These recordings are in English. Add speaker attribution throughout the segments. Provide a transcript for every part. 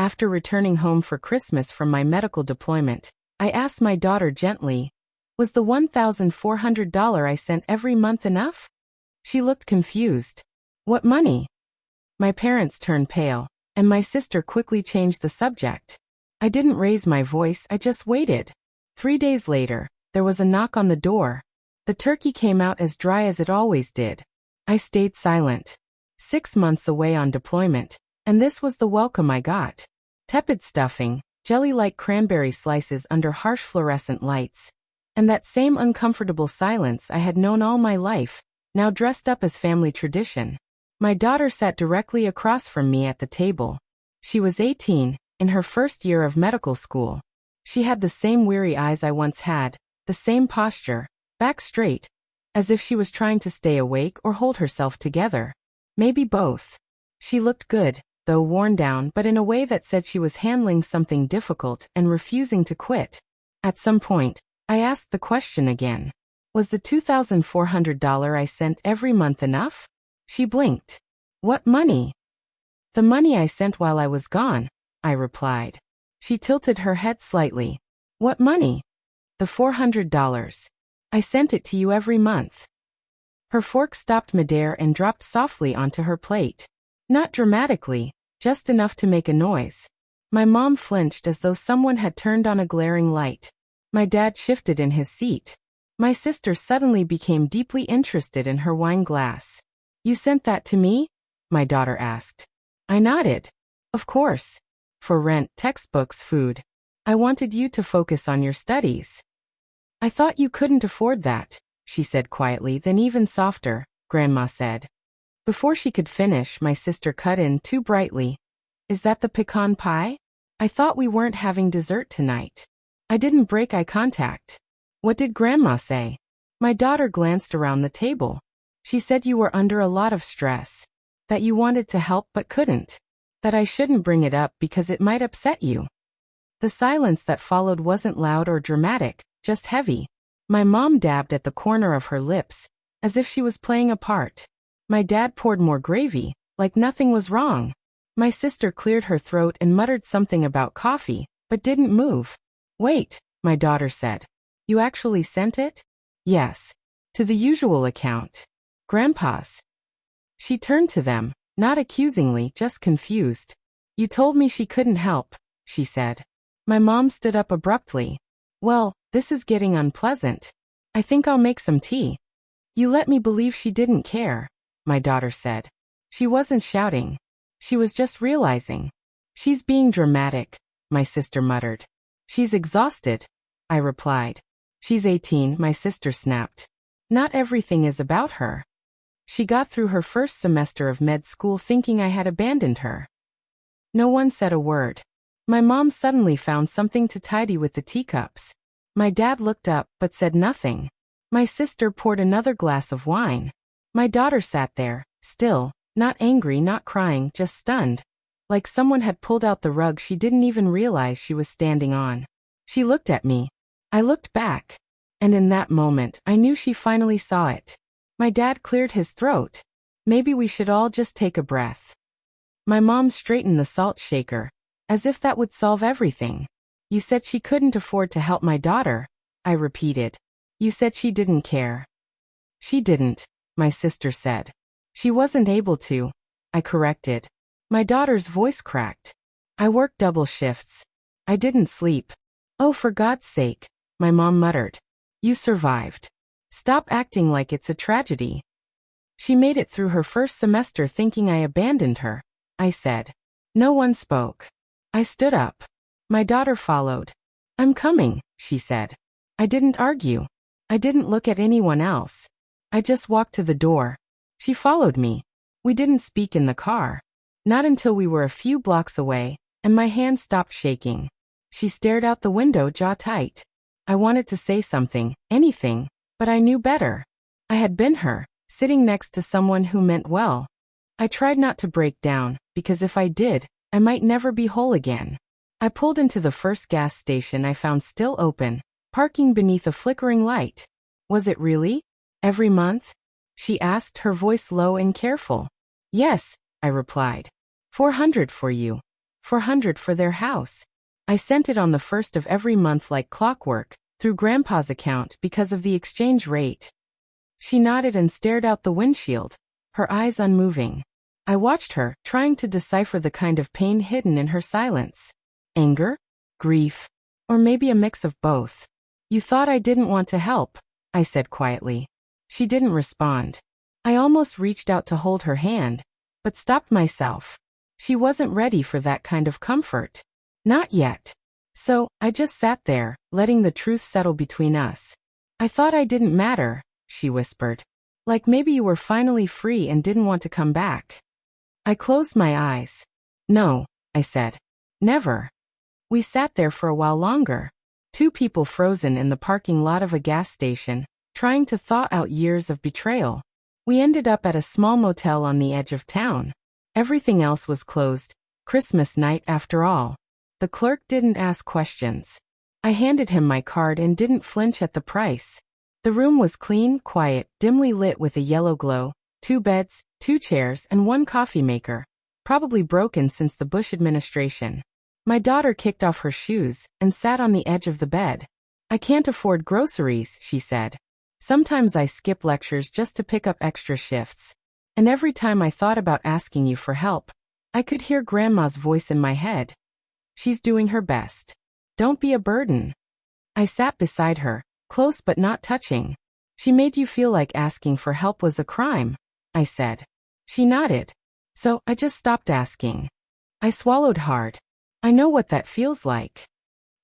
Speaker 1: After returning home for Christmas from my medical deployment, I asked my daughter gently, "Was the $1,400 I sent every month enough?" She looked confused. "What money?" My parents turned pale, and my sister quickly changed the subject. I didn't raise my voice, I just waited. 3 days later, there was a knock on the door. The turkey came out as dry as it always did. I stayed silent. 6 months away on deployment, and this was the welcome I got. Tepid stuffing, jelly-like cranberry slices under harsh fluorescent lights, and that same uncomfortable silence I had known all my life, now dressed up as family tradition. My daughter sat directly across from me at the table. She was 18, in her first year of medical school. She had the same weary eyes I once had, the same posture, back straight, as if she was trying to stay awake or hold herself together. Maybe both. She looked good, though worn down, but in a way that said she was handling something difficult and refusing to quit. At some point, I asked the question again. Was the $2,400 I sent every month enough? She blinked. "What money?" "The money I sent while I was gone," I replied. She tilted her head slightly. "What money?" "The $400. I sent it to you every month." Her fork stopped midair and dropped softly onto her plate. Not dramatically, just enough to make a noise. My mom flinched as though someone had turned on a glaring light. My dad shifted in his seat. My sister suddenly became deeply interested in her wine glass. "You sent that to me?" my daughter asked. I nodded. "Of course. For rent, textbooks, food. I wanted you to focus on your studies." "I thought you couldn't afford that," she said quietly, then even softer, Grandma said. Before she could finish, my sister cut in too brightly. "Is that the pecan pie? I thought we weren't having dessert tonight." I didn't break eye contact. "What did Grandma say?" My daughter glanced around the table. "She said you were under a lot of stress. That you wanted to help but couldn't. That I shouldn't bring it up because it might upset you." The silence that followed wasn't loud or dramatic, just heavy. My mom dabbed at the corner of her lips, as if she was playing a part. My dad poured more gravy, like nothing was wrong. My sister cleared her throat and muttered something about coffee, but didn't move. "Wait," my daughter said. "You actually sent it?" "Yes. To the usual account. Grandpa's." She turned to them, not accusingly, just confused. "You told me she couldn't help," she said. My mom stood up abruptly. "Well, this is getting unpleasant. I think I'll make some tea." "You let me believe she didn't care," my daughter said. She wasn't shouting. She was just realizing. "She's being dramatic," my sister muttered. "She's exhausted," I replied. "She's 18, my sister snapped. "Not everything is about her." She got through her first semester of med school thinking I had abandoned her. No one said a word. My mom suddenly found something to tidy with the teacups. My dad looked up but said nothing. My sister poured another glass of wine. My daughter sat there, still, not angry, not crying, just stunned. Like someone had pulled out the rug she didn't even realize she was standing on. She looked at me. I looked back. And in that moment, I knew she finally saw it. My dad cleared his throat. "Maybe we should all just take a breath." My mom straightened the salt shaker, as if that would solve everything. "You said she couldn't afford to help my daughter," I repeated. "You said she didn't care." "She didn't," my sister said. "She wasn't able to," I corrected. My daughter's voice cracked. "I worked double shifts. I didn't sleep." "Oh, for God's sake," my mom muttered. "You survived. Stop acting like it's a tragedy." "She made it through her first semester thinking I abandoned her," I said. No one spoke. I stood up. My daughter followed. "I'm coming," she said. I didn't argue. I didn't look at anyone else. I just walked to the door. She followed me. We didn't speak in the car. Not until we were a few blocks away, and my hand stopped shaking. She stared out the window, jaw tight. I wanted to say something, anything, but I knew better. I had been her, sitting next to someone who meant well. I tried not to break down, because if I did, I might never be whole again. I pulled into the first gas station I found still open, parking beneath a flickering light. "Was it really? Every month?" she asked, her voice low and careful. "Yes," I replied. 400 for you. $400 for their house. I sent it on the first of every month like clockwork, through Grandpa's account because of the exchange rate. She nodded and stared out the windshield, her eyes unmoving. I watched her, trying to decipher the kind of pain hidden in her silence. Anger? Grief? Or maybe a mix of both. You thought I didn't want to help, I said quietly. She didn't respond. I almost reached out to hold her hand, but stopped myself. She wasn't ready for that kind of comfort. Not yet. So, I just sat there, letting the truth settle between us. I thought I didn't matter, she whispered. Like maybe you were finally free and didn't want to come back. I closed my eyes. No, I said. Never. We sat there for a while longer. Two people frozen in the parking lot of a gas station, trying to thaw out years of betrayal. We ended up at a small motel on the edge of town. Everything else was closed. Christmas night after all. The clerk didn't ask questions. I handed him my card and didn't flinch at the price. The room was clean, quiet, dimly lit with a yellow glow, 2 beds, 2 chairs, and 1 coffee maker, probably broken since the Bush administration. My daughter kicked off her shoes and sat on the edge of the bed. I can't afford groceries, she said. Sometimes I skip lectures just to pick up extra shifts. And every time I thought about asking you for help, I could hear Grandma's voice in my head. She's doing her best. Don't be a burden. I sat beside her, close but not touching. She made you feel like asking for help was a crime, I said. She nodded. So I just stopped asking. I swallowed hard. I know what that feels like.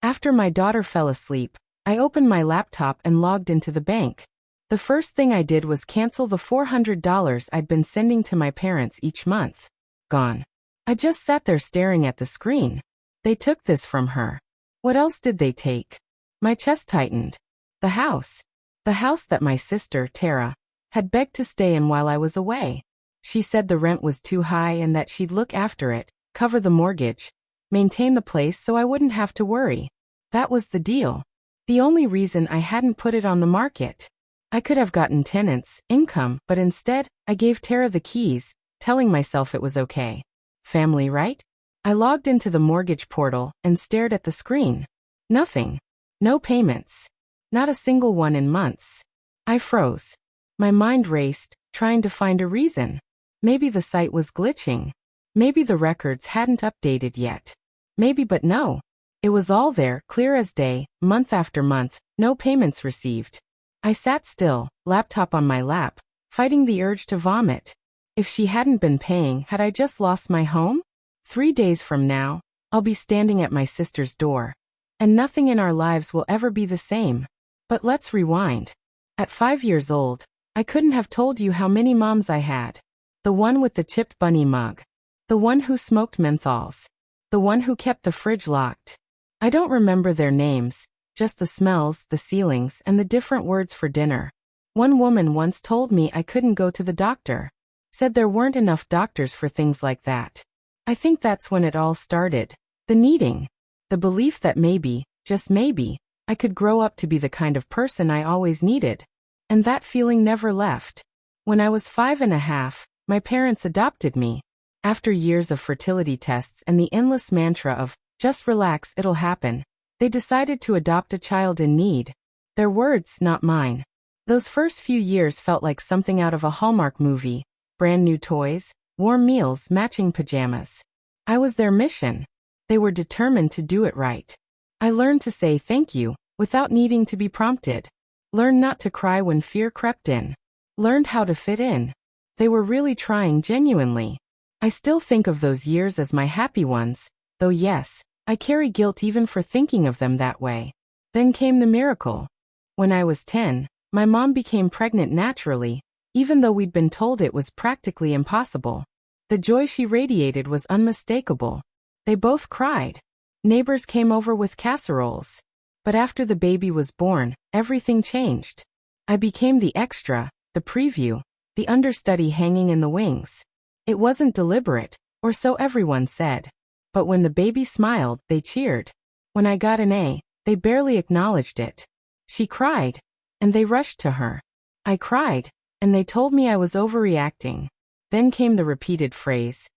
Speaker 1: After my daughter fell asleep, I opened my laptop and logged into the bank. The first thing I did was cancel the $400 I'd been sending to my parents each month. Gone. I just sat there staring at the screen. They took this from her. What else did they take? My chest tightened. The house. The house that my sister, Tara, had begged to stay in while I was away. She said the rent was too high and that she'd look after it, cover the mortgage, maintain the place so I wouldn't have to worry. That was the deal. The only reason I hadn't put it on the market. I could have gotten tenants, income, but instead, I gave Tara the keys, telling myself it was okay. Family, right? I logged into the mortgage portal and stared at the screen. Nothing. No payments. Not a single one in months. I froze. My mind raced, trying to find a reason. Maybe the site was glitching. Maybe the records hadn't updated yet. Maybe, but no. It was all there, clear as day, month after month, no payments received. I sat still, laptop on my lap, fighting the urge to vomit. If she hadn't been paying, had I just lost my home? 3 days from now, I'll be standing at my sister's door. And nothing in our lives will ever be the same. But let's rewind. At 5 years old, I couldn't have told you how many moms I had. The one with the chipped bunny mug. The one who smoked menthols. The one who kept the fridge locked. I don't remember their names, just the smells, the ceilings, and the different words for dinner. One woman once told me I couldn't go to the doctor. Said there weren't enough doctors for things like that. I think that's when it all started. The needing. The belief that maybe, just maybe, I could grow up to be the kind of person I always needed. And that feeling never left. When I was 5.5, my parents adopted me. After years of fertility tests and the endless mantra of, just relax, it'll happen, they decided to adopt a child in need. Their words, not mine. Those first few years felt like something out of a Hallmark movie. Brand new toys, warm meals, matching pajamas. I was their mission. They were determined to do it right. I learned to say thank you, without needing to be prompted. Learned not to cry when fear crept in. Learned how to fit in. They were really trying genuinely. I still think of those years as my happy ones, though yes, I carry guilt even for thinking of them that way. Then came the miracle. When I was 10, my mom became pregnant naturally, even though we'd been told it was practically impossible. The joy she radiated was unmistakable. They both cried. Neighbors came over with casseroles. But after the baby was born, everything changed. I became the extra, the preview, the understudy hanging in the wings. It wasn't deliberate, or so everyone said. But when the baby smiled, they cheered. When I got an A, they barely acknowledged it. She cried, and they rushed to her. I cried, and they told me I was overreacting. Then came the repeated phrase,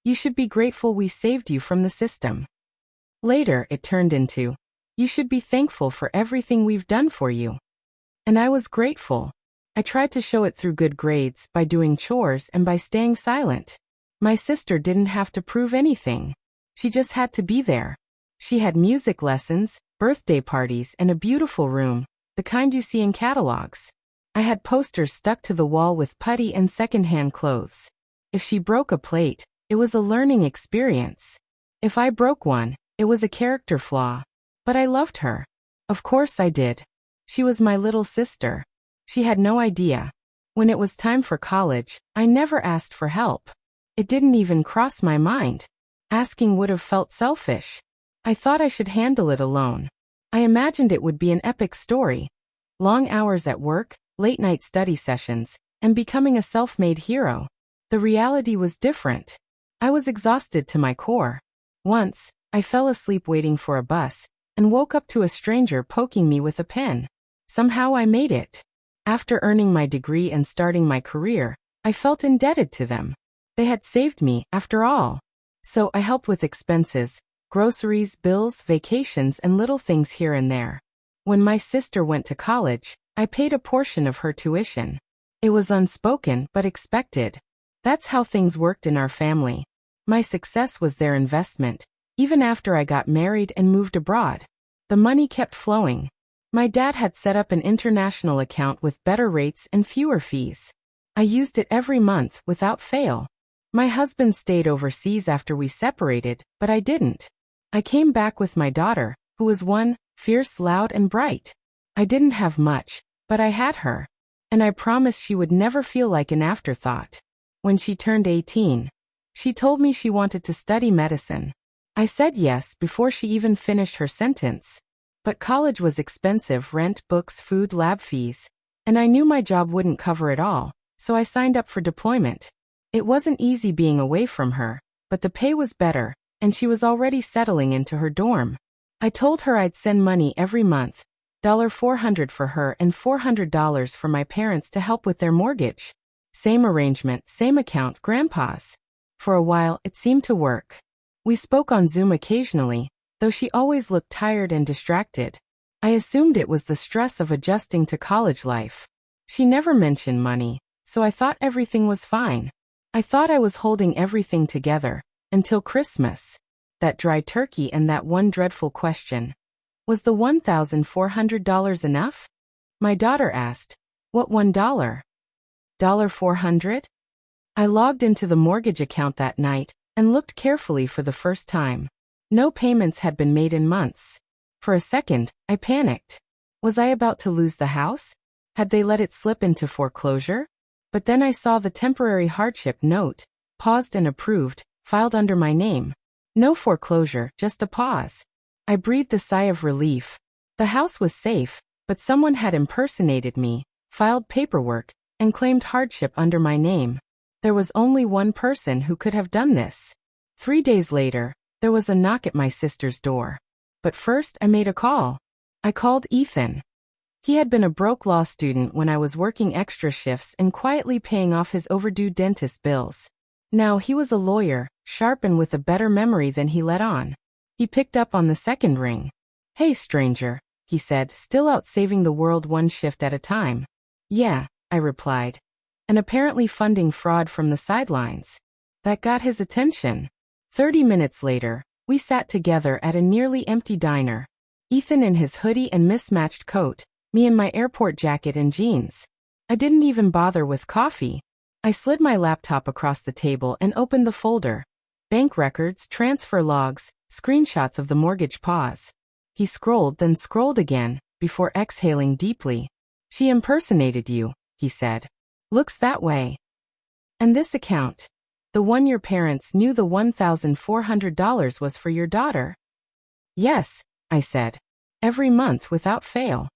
Speaker 1: You should be grateful we saved you from the system. Later, it turned into, you should be thankful for everything we've done for you. And I was grateful. I tried to show it through good grades, by doing chores, and by staying silent. My sister didn't have to prove anything. She just had to be there. She had music lessons, birthday parties, and a beautiful room, the kind you see in catalogs. I had posters stuck to the wall with putty and secondhand clothes. If she broke a plate, it was a learning experience. If I broke one, it was a character flaw. But I loved her. Of course I did. She was my little sister. She had no idea. When it was time for college, I never asked for help. It didn't even cross my mind. Asking would have felt selfish. I thought I should handle it alone. I imagined it would be an epic story. Long hours at work, late-night study sessions, and becoming a self-made hero. The reality was different. I was exhausted to my core. Once, I fell asleep waiting for a bus, and woke up to a stranger poking me with a pen. Somehow I made it. After earning my degree and starting my career, I felt indebted to them. They had saved me, after all. So I helped with expenses, groceries, bills, vacations, and little things here and there. When my sister went to college, I paid a portion of her tuition. It was unspoken but expected. That's how things worked in our family. My success was their investment, even after I got married and moved abroad. The money kept flowing. My dad had set up an international account with better rates and fewer fees. I used it every month without fail. My husband stayed overseas after we separated, but I didn't. I came back with my daughter, who was one, fierce, loud, and bright. I didn't have much, but I had her. And I promised she would never feel like an afterthought. When she turned 18, she told me she wanted to study medicine. I said yes before she even finished her sentence. But college was expensive: rent, books, food, lab fees. And I knew my job wouldn't cover it all, so I signed up for deployment. It wasn't easy being away from her, but the pay was better, and she was already settling into her dorm. I told her I'd send money every month, $400 for her and $400 for my parents to help with their mortgage. Same arrangement, same account, grandpa's. For a while, it seemed to work. We spoke on Zoom occasionally, though she always looked tired and distracted. I assumed it was the stress of adjusting to college life. She never mentioned money, so I thought everything was fine. I thought I was holding everything together, until Christmas. That dry turkey and that one dreadful question. Was the $1,400 enough? My daughter asked. What $1? $400? I logged into the mortgage account that night, and looked carefully for the first time. No payments had been made in months. For a second, I panicked. Was I about to lose the house? Had they let it slip into foreclosure? But then I saw the temporary hardship note, paused and approved, filed under my name. No foreclosure, just a pause. I breathed a sigh of relief. The house was safe, but someone had impersonated me, filed paperwork, and claimed hardship under my name. There was only one person who could have done this. 3 days later, there was a knock at my sister's door. But first I made a call. I called Ethan. He had been a broke law student when I was working extra shifts and quietly paying off his overdue dentist bills. Now he was a lawyer, sharp and with a better memory than he let on. He picked up on the second ring. "Hey, stranger," he said, still out saving the world one shift at a time. "Yeah," I replied. And apparently funding fraud from the sidelines. That got his attention. 30 minutes later, we sat together at a nearly empty diner. Ethan in his hoodie and mismatched coat, me in my airport jacket and jeans. I didn't even bother with coffee. I slid my laptop across the table and opened the folder. Bank records, transfer logs, screenshots of the mortgage pause. He scrolled, then scrolled again, before exhaling deeply. "She impersonated you," he said. "Looks that way. And this account? The one your parents knew the $1,400 was for your daughter?" "Yes," I said. "Every month without fail."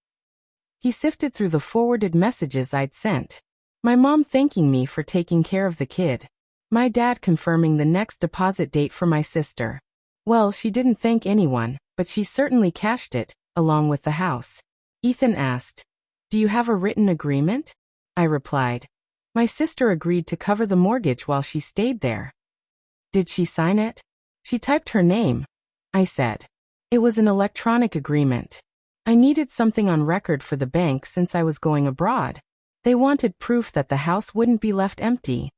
Speaker 1: He sifted through the forwarded messages I'd sent. My mom thanking me for taking care of the kid. My dad confirming the next deposit date for my sister. Well, she didn't thank anyone, but she certainly cashed it, along with the house. Ethan asked, "Do you have a written agreement?" I replied. My sister agreed to cover the mortgage while she stayed there. Did she sign it? She typed her name, I said. It was an electronic agreement. I needed something on record for the bank since I was going abroad. They wanted proof that the house wouldn't be left empty.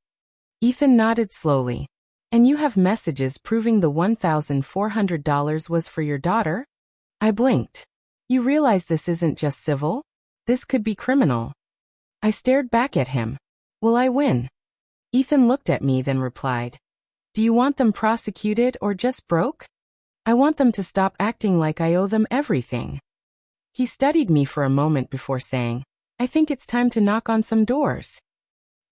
Speaker 1: Ethan nodded slowly. And you have messages proving the $1,400 was for your daughter? I blinked. You realize this isn't just civil? This could be criminal. I stared back at him. Will I win? Ethan looked at me then replied. Do you want them prosecuted or just broke? I want them to stop acting like I owe them everything. He studied me for a moment before saying, I think it's time to knock on some doors.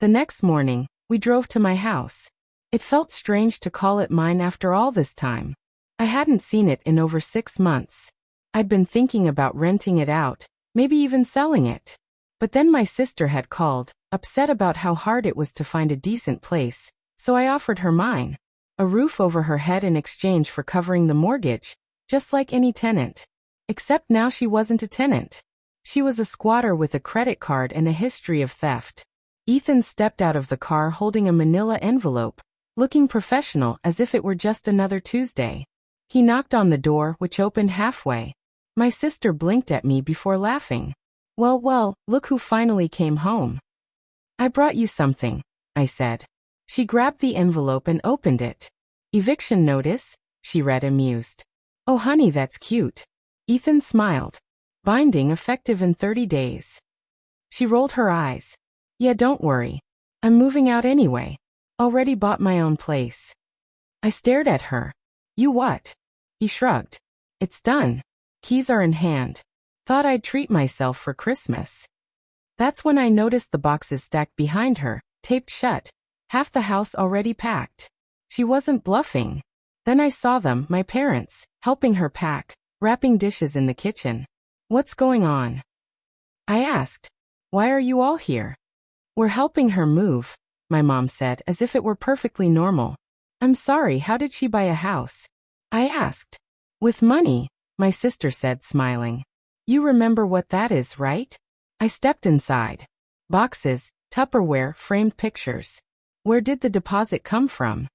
Speaker 1: The next morning, we drove to my house. It felt strange to call it mine after all this time. I hadn't seen it in over 6 months. I'd been thinking about renting it out, maybe even selling it. But then my sister had called, upset about how hard it was to find a decent place, so I offered her mine. A roof over her head in exchange for covering the mortgage, just like any tenant. Except now she wasn't a tenant. She was a squatter with a credit card and a history of theft. Ethan stepped out of the car holding a manila envelope, looking professional as if it were just another Tuesday. He knocked on the door, which opened halfway. My sister blinked at me before laughing. Well, look who finally came home. I brought you something, I said. She grabbed the envelope and opened it. Eviction notice, she read amused. Oh honey, that's cute. Ethan smiled. Binding effective in 30 days. She rolled her eyes. Yeah, don't worry. I'm moving out anyway. Already bought my own place. I stared at her. You what? He shrugged. It's done. Keys are in hand. Thought I'd treat myself for Christmas. That's when I noticed the boxes stacked behind her, taped shut. Half the house already packed. She wasn't bluffing. Then I saw them, my parents, helping her pack, wrapping dishes in the kitchen. What's going on? I asked. Why are you all here? We're helping her move, my mom said as if it were perfectly normal. I'm sorry, how did she buy a house? I asked. With money, my sister said, smiling. You remember what that is, right? I stepped inside. Boxes, Tupperware, framed pictures. Where did the deposit come from?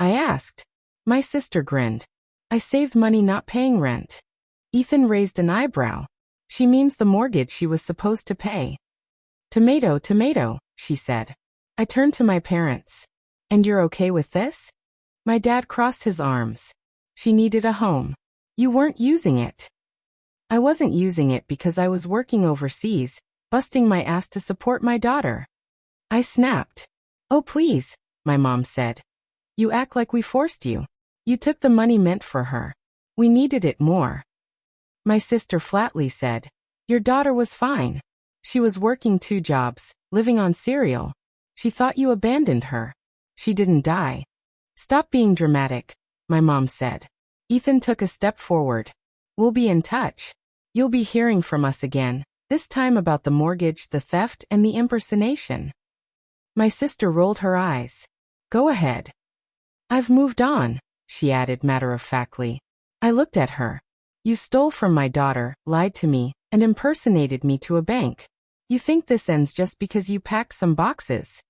Speaker 1: I asked. My sister grinned. I saved money not paying rent. Ethan raised an eyebrow. She means the mortgage she was supposed to pay. Tomato, tomato, she said. I turned to my parents. And you're okay with this? My dad crossed his arms. She needed a home. You weren't using it. I wasn't using it because I was working overseas, busting my ass to support my daughter. I snapped. Oh please, my mom said. You act like we forced you. You took the money meant for her. We needed it more. My sister flatly said. Your daughter was fine. She was working 2 jobs, living on cereal. She thought you abandoned her. She didn't die. Stop being dramatic, my mom said. Ethan took a step forward. We'll be in touch. You'll be hearing from us again, this time about the mortgage, the theft, and the impersonation. My sister rolled her eyes. Go ahead. I've moved on, she added matter-of-factly. I looked at her. You stole from my daughter, lied to me, and impersonated me to a bank. You think this ends just because you packed some boxes?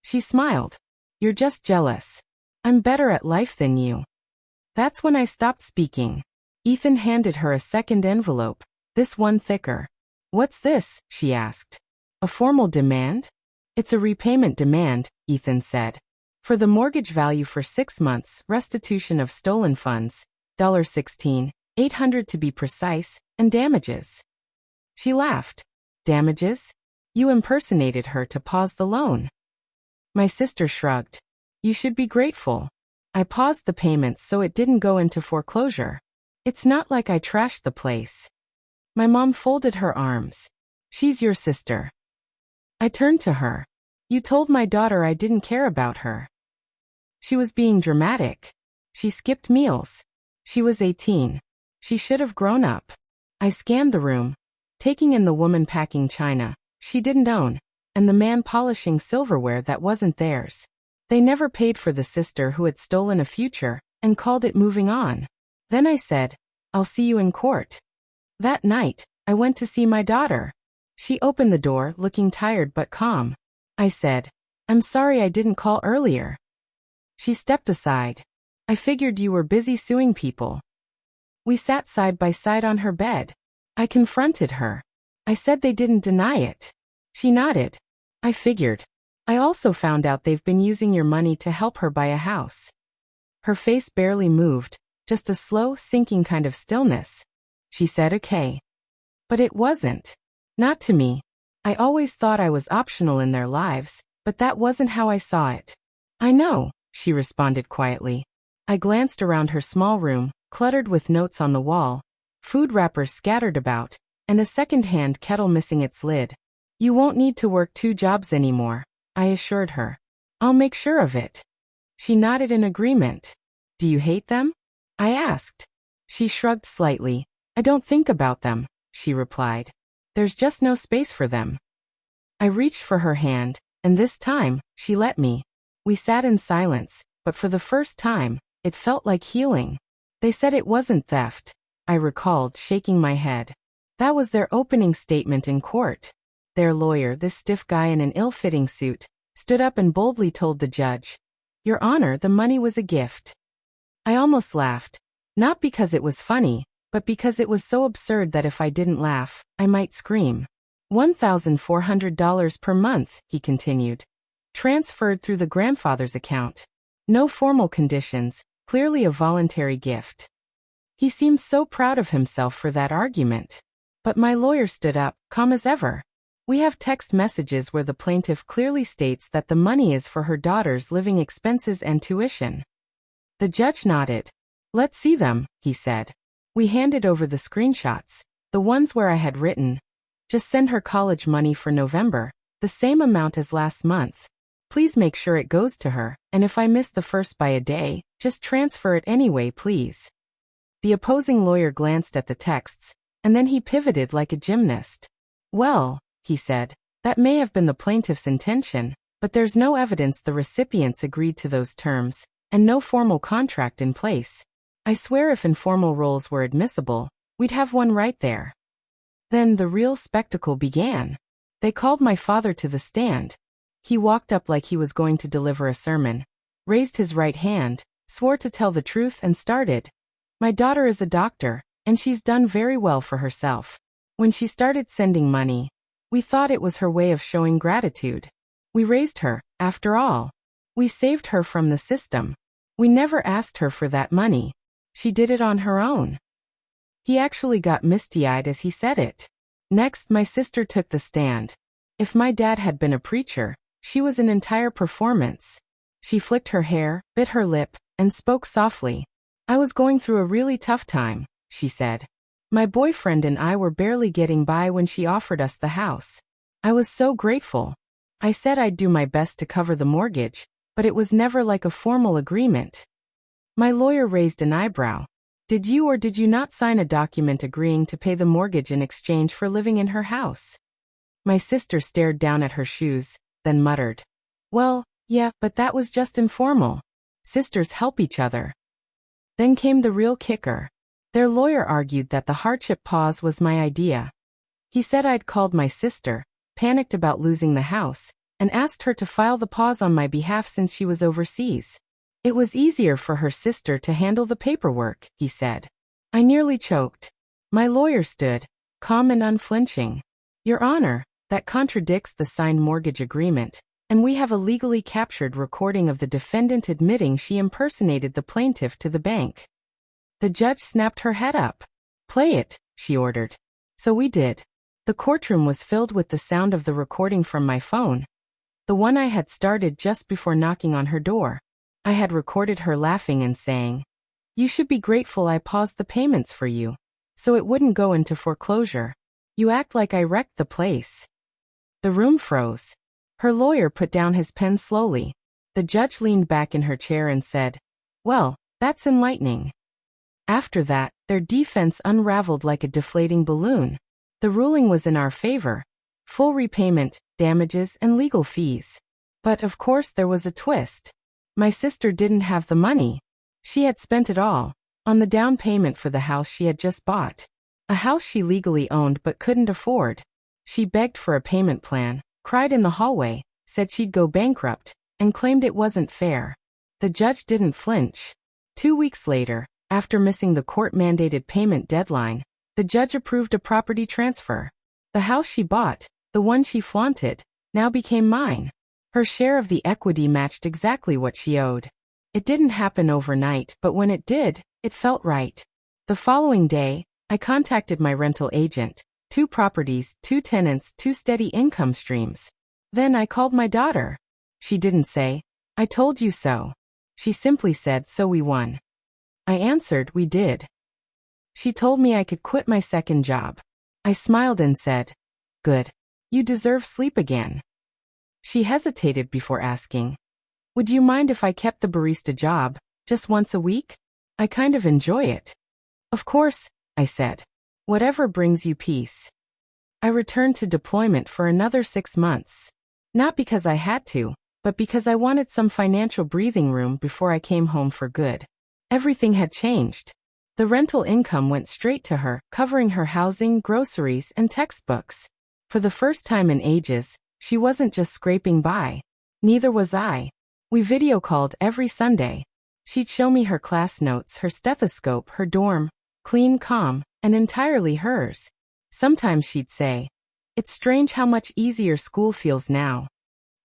Speaker 1: She smiled. You're just jealous. I'm better at life than you. That's when I stopped speaking. Ethan handed her a second envelope, this one thicker. What's this? She asked. A formal demand? It's a repayment demand, Ethan said. For the mortgage value for 6 months, restitution of stolen funds, $16,800 to be precise, and damages. She laughed. Damages? You impersonated her to pause the loan. My sister shrugged. You should be grateful. I paused the payments so it didn't go into foreclosure. It's not like I trashed the place. My mom folded her arms. She's your sister. I turned to her. You told my daughter I didn't care about her. She was being dramatic. She skipped meals. She was 18. She should have grown up. I scanned the room, taking in the woman packing china she didn't own, and the man polishing silverware that wasn't theirs. They never paid for the sister who had stolen a future, and called it moving on. Then I said, I'll see you in court. That night, I went to see my daughter. She opened the door, looking tired but calm. I said, I'm sorry I didn't call earlier. She stepped aside. I figured you were busy suing people. We sat side by side on her bed. I confronted her. I said they didn't deny it. She nodded. I figured. I also found out they've been using your money to help her buy a house. Her face barely moved, just a slow, sinking kind of stillness. She said okay. But it wasn't. Not to me. I always thought I was optional in their lives, but that wasn't how I saw it. I know, she responded quietly. I glanced around her small room, cluttered with notes on the wall, food wrappers scattered about, and a second-hand kettle missing its lid. You won't need to work 2 jobs anymore, I assured her. I'll make sure of it. She nodded in agreement. Do you hate them? I asked. She shrugged slightly. I don't think about them, she replied. There's just no space for them. I reached for her hand, and this time, she let me. We sat in silence, but for the first time, it felt like healing. They said it wasn't theft, I recalled, shaking my head. That was their opening statement in court. Their lawyer, this stiff guy in an ill-fitting suit, stood up and boldly told the judge, Your Honor, the money was a gift. I almost laughed, not because it was funny, but because it was so absurd that if I didn't laugh, I might scream. $1,400 per month, he continued. Transferred through the grandfather's account. No formal conditions, clearly a voluntary gift. He seemed so proud of himself for that argument. But my lawyer stood up, calm as ever. We have text messages where the plaintiff clearly states that the money is for her daughter's living expenses and tuition. The judge nodded. Let's see them, he said. We handed over the screenshots, the ones where I had written, just send her college money for November, the same amount as last month. Please make sure it goes to her, and if I miss the first by a day, just transfer it anyway, please. The opposing lawyer glanced at the texts, and then he pivoted like a gymnast. Well, he said, that may have been the plaintiff's intention, but there's no evidence the recipients agreed to those terms, and no formal contract in place. I swear if informal roles were admissible, we'd have one right there. Then the real spectacle began. They called my father to the stand. He walked up like he was going to deliver a sermon, raised his right hand, swore to tell the truth and started. My daughter is a doctor, and she's done very well for herself. When she started sending money, we thought it was her way of showing gratitude. We raised her, after all. We saved her from the system. We never asked her for that money. She did it on her own. He actually got misty-eyed as he said it. Next, my sister took the stand. If my dad had been a preacher, she was an entire performance. She flicked her hair, bit her lip, and spoke softly. I was going through a really tough time, she said. My boyfriend and I were barely getting by when she offered us the house. I was so grateful. I said I'd do my best to cover the mortgage, but it was never like a formal agreement. My lawyer raised an eyebrow. Did you or did you not sign a document agreeing to pay the mortgage in exchange for living in her house? My sister stared down at her shoes, then muttered. Well, yeah, but that was just informal. Sisters help each other. Then came the real kicker. Their lawyer argued that the hardship pause was my idea. He said I'd called my sister, panicked about losing the house, and asked her to file the pause on my behalf since she was overseas. It was easier for her sister to handle the paperwork, he said. I nearly choked. My lawyer stood, calm and unflinching. Your Honor, that contradicts the signed mortgage agreement, and we have a legally captured recording of the defendant admitting she impersonated the plaintiff to the bank. The judge snapped her head up. Play it, she ordered. So we did. The courtroom was filled with the sound of the recording from my phone, the one I had started just before knocking on her door. I had recorded her laughing and saying, You should be grateful I paused the payments for you, so it wouldn't go into foreclosure. You act like I wrecked the place. The room froze. Her lawyer put down his pen slowly. The judge leaned back in her chair and said, Well, that's enlightening. After that, their defense unraveled like a deflating balloon. The ruling was in our favor. Full repayment, damages, and legal fees. But of course there was a twist. My sister didn't have the money. She had spent it all on the down payment for the house she had just bought. A house she legally owned but couldn't afford. She begged for a payment plan, cried in the hallway, said she'd go bankrupt, and claimed it wasn't fair. The judge didn't flinch. 2 weeks later, after missing the court-mandated payment deadline, the judge approved a property transfer. The house she bought, the one she flaunted, now became mine. Her share of the equity matched exactly what she owed. It didn't happen overnight, but when it did, it felt right. The following day, I contacted my rental agent. 2 properties, 2 tenants, 2 steady income streams. Then I called my daughter. She didn't say, "I told you so." She simply said, "So we won." I answered, "We did." She told me I could quit my second job. I smiled and said, "Good. You deserve sleep again." She hesitated before asking, "Would you mind if I kept the barista job, just once a week? I kind of enjoy it." "Of course," I said. "Whatever brings you peace." I returned to deployment for another 6 months. Not because I had to, but because I wanted some financial breathing room before I came home for good. Everything had changed. The rental income went straight to her, covering her housing, groceries, and textbooks. For the first time in ages, she wasn't just scraping by. Neither was I. We video called every Sunday. She'd show me her class notes, her stethoscope, her dorm, clean, calm, and entirely hers. Sometimes she'd say, "It's strange how much easier school feels now."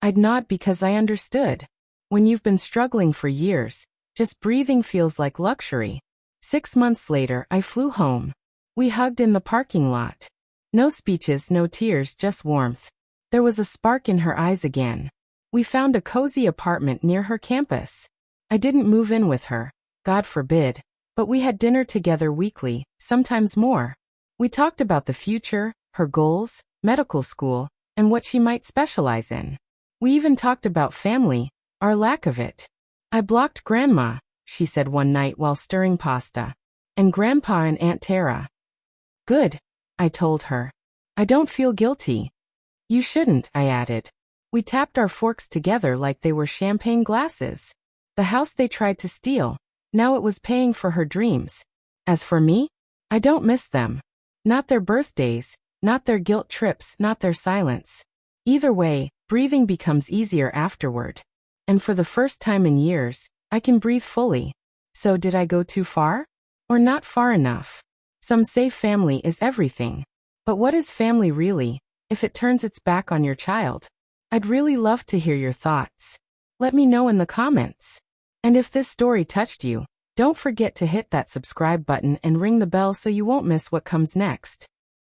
Speaker 1: I'd nod because I understood. When you've been struggling for years, just breathing feels like luxury. 6 months later, I flew home. We hugged in the parking lot. No speeches, no tears, just warmth. There was a spark in her eyes again. We found a cozy apartment near her campus. I didn't move in with her, God forbid, but we had dinner together weekly, sometimes more. We talked about the future, her goals, medical school, and what she might specialize in. We even talked about family, our lack of it. "I blocked Grandma," she said one night while stirring pasta, "and Grandpa and Aunt Tara." "Good," I told her. "I don't feel guilty." "You shouldn't," I added. We tapped our forks together like they were champagne glasses. The house they tried to steal, now it was paying for her dreams. As for me, I don't miss them. Not their birthdays, not their guilt trips, not their silence. Either way, breathing becomes easier afterward. And for the first time in years, I can breathe fully. So did I go too far? Or not far enough? Some say family is everything. But what is family really, if it turns its back on your child? I'd really love to hear your thoughts. Let me know in the comments. And if this story touched you, don't forget to hit that subscribe button and ring the bell so you won't miss what comes next.